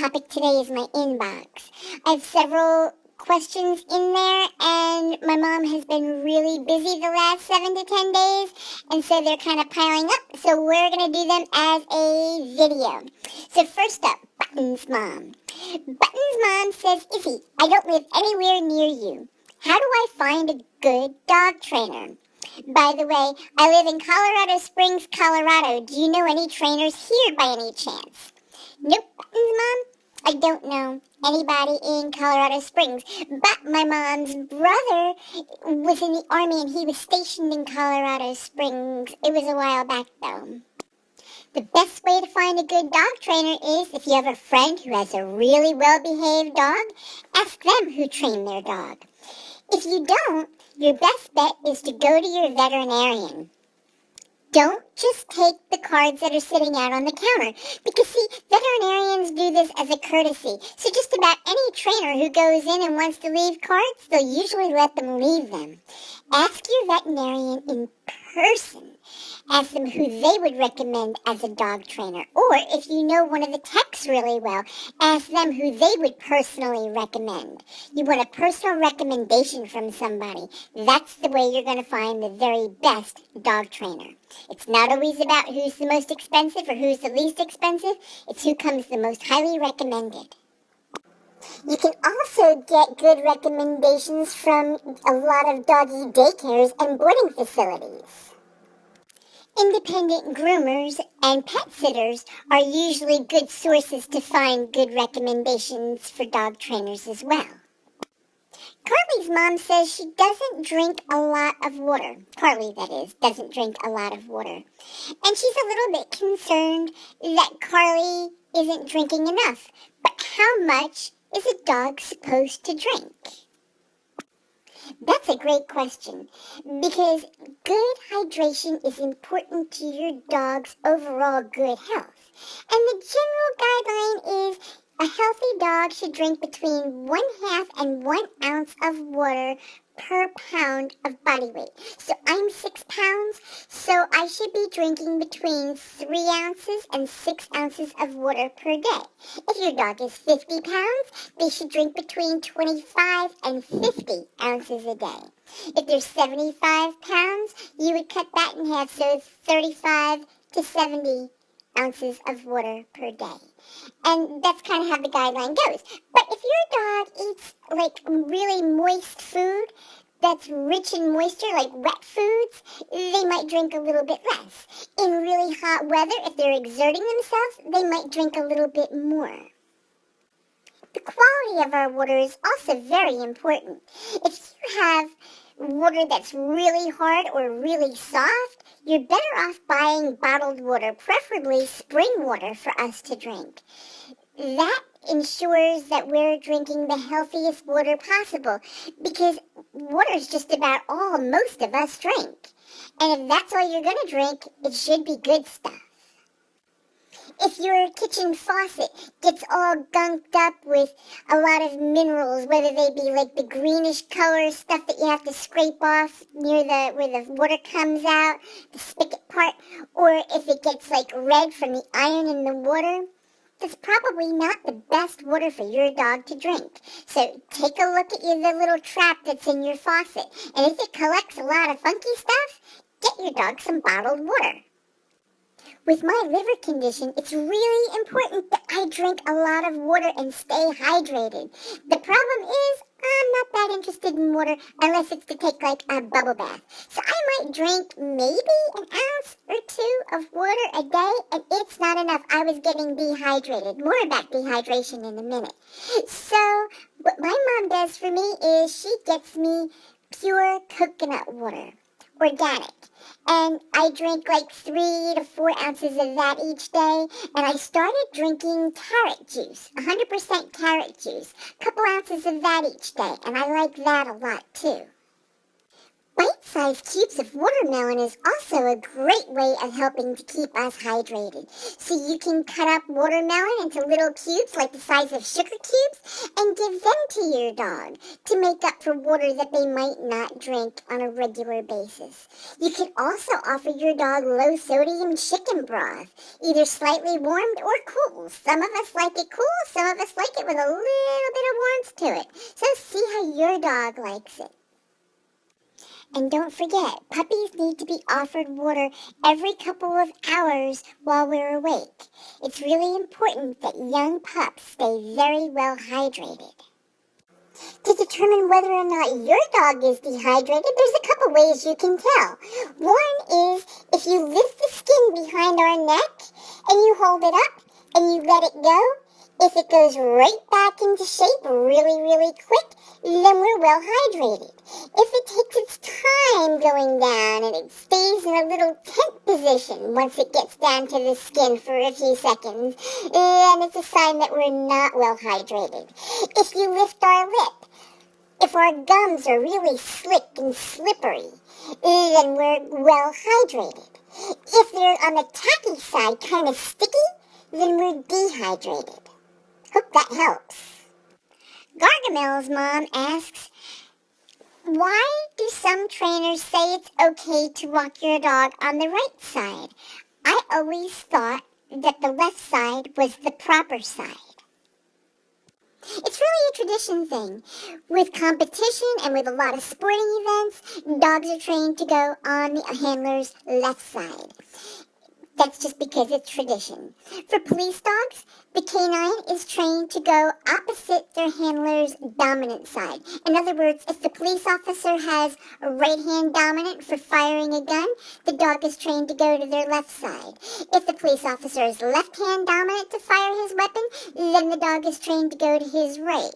topic today is my inbox. I have several questions in there, and my mom has been really busy the last 7 to 10 days, and so they're kind of piling up, so we're going to do them as a video. So first up, Button's mom. Button's mom says, Izzy, I don't live anywhere near you. How do I find a good dog trainer? By the way, I live in Colorado Springs, Colorado. Do you know any trainers here by any chance? Nope, Button's mom. I don't know anybody in Colorado Springs, but my mom's brother was in the Army and he was stationed in Colorado Springs. It was a while back though. The best way to find a good dog trainer is if you have a friend who has a really well-behaved dog, ask them who trained their dog. If you don't, your best bet is to go to your veterinarian. Don't just take the cards that are sitting out on the counter, because see, veterinarians do this as a courtesy. So just about any trainer who goes in and wants to leave cards, they'll usually let them leave them. Ask your veterinarian in person. Ask them who they would recommend as a dog trainer. Or if you know one of the techs really well, ask them who they would personally recommend. You want a personal recommendation from somebody. That's the way you're going to find the very best dog trainer. It's not always about who's the most expensive or who's the least expensive. It's who comes the most highly recommended. You can also get good recommendations from a lot of doggy daycares and boarding facilities. Independent groomers and pet sitters are usually good sources to find good recommendations for dog trainers as well. Carly's mom says she doesn't drink a lot of water. Carly, that is, doesn't drink a lot of water. And she's a little bit concerned that Carly isn't drinking enough. But how much is a dog supposed to drink? That's a great question, because good hydration is important to your dog's overall good health. And the general guideline is a healthy dog should drink between 1/2 and 1 ounce of water per pound of body weight. So I'm 6 pounds, so I should be drinking between 3 ounces and 6 ounces of water per day. If your dog is 50 pounds, they should drink between 25 and 50 ounces a day. If they're 75 pounds, you would cut that in half, so 35 to 70 ounces of water per day. And that's kind of how the guideline goes. But if your dog eats like really moist food that's rich in moisture, like wet foods, they might drink a little bit less. In really hot weather, if they're exerting themselves, they might drink a little bit more. The quality of our water is also very important. If you have water that's really hard or really soft, you're better off buying bottled water, preferably spring water for us to drink. That ensures that we're drinking the healthiest water possible, because water is just about all most of us drink. And if that's all you're going to drink, it should be good stuff. If your kitchen faucet gets all gunked up with a lot of minerals, whether they be like the greenish color stuff that you have to scrape off near where the water comes out, the spigot part, or if it gets like red from the iron in the water, that's probably not the best water for your dog to drink. So take a look at the little trap that's in your faucet, and if it collects a lot of funky stuff, get your dog some bottled water. With my liver condition, it's really important that I drink a lot of water and stay hydrated. The problem is, I'm not that interested in water unless it's to take like a bubble bath. So I might drink maybe an ounce or 2 of water a day, and it's not enough. I was getting dehydrated. More about dehydration in a minute. So what my mom does for me is she gets me pure coconut water, organic. And I drink like 3 to 4 ounces of that each day. And I started drinking carrot juice, 100% carrot juice, a couple ounces of that each day. And I like that a lot too. Bite sized cubes of watermelon is also a great way of helping to keep us hydrated. So you can cut up watermelon into little cubes like the size of sugar cubes and give them to your dog to make up for water that they might not drink on a regular basis. You can also offer your dog low sodium chicken broth, either slightly warmed or cool. Some of us like it cool, some of us like it with a little bit of warmth to it. So see how your dog likes it. And don't forget, puppies need to be offered water every couple of hours while we're awake. It's really important that young pups stay very well hydrated. To determine whether or not your dog is dehydrated, there's a couple ways you can tell. One is if you lift the skin behind our neck and you hold it up and you let it go. If it goes right back into shape really, really quick, then we're well hydrated. If it takes its time going down and it stays in a little tent position once it gets down to the skin for a few seconds, then it's a sign that we're not well hydrated. If you lift our lip, if our gums are really slick and slippery, then we're well hydrated. If they're on the tacky side, kind of sticky, then we're dehydrated. Hope that helps. Gargamel's mom asks, why do some trainers say it's okay to walk your dog on the right side? I always thought that the left side was the proper side. It's really a tradition thing. With competition and with a lot of sporting events, dogs are trained to go on the handler's left side. That's just because it's tradition. For police dogs, the canine is trained to go opposite their handler's dominant side. In other words, if the police officer has a right hand dominant for firing a gun, the dog is trained to go to their left side. If the police officer is left hand dominant to fire his weapon, then the dog is trained to go to his right.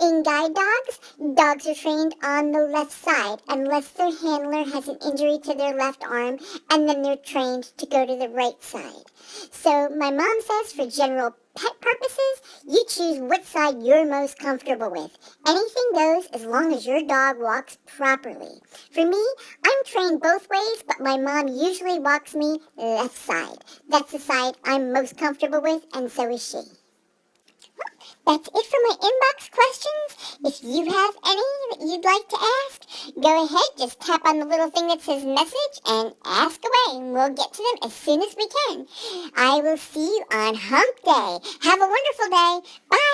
In guide dogs, dogs are trained on the left side unless their handler has an injury to their left arm, and then they're trained to go to the right side. So my mom says for general pet purposes, you choose what side you're most comfortable with. Anything goes as long as your dog walks properly. For me, I'm trained both ways, but my mom usually walks me left side. That's the side I'm most comfortable with, and so is she. That's it for my inbox questions. If you have any that you'd like to ask, go ahead, just tap on the little thing that says message and ask away, and we'll get to them as soon as we can. I will see you on Hump Day. Have a wonderful day. Bye.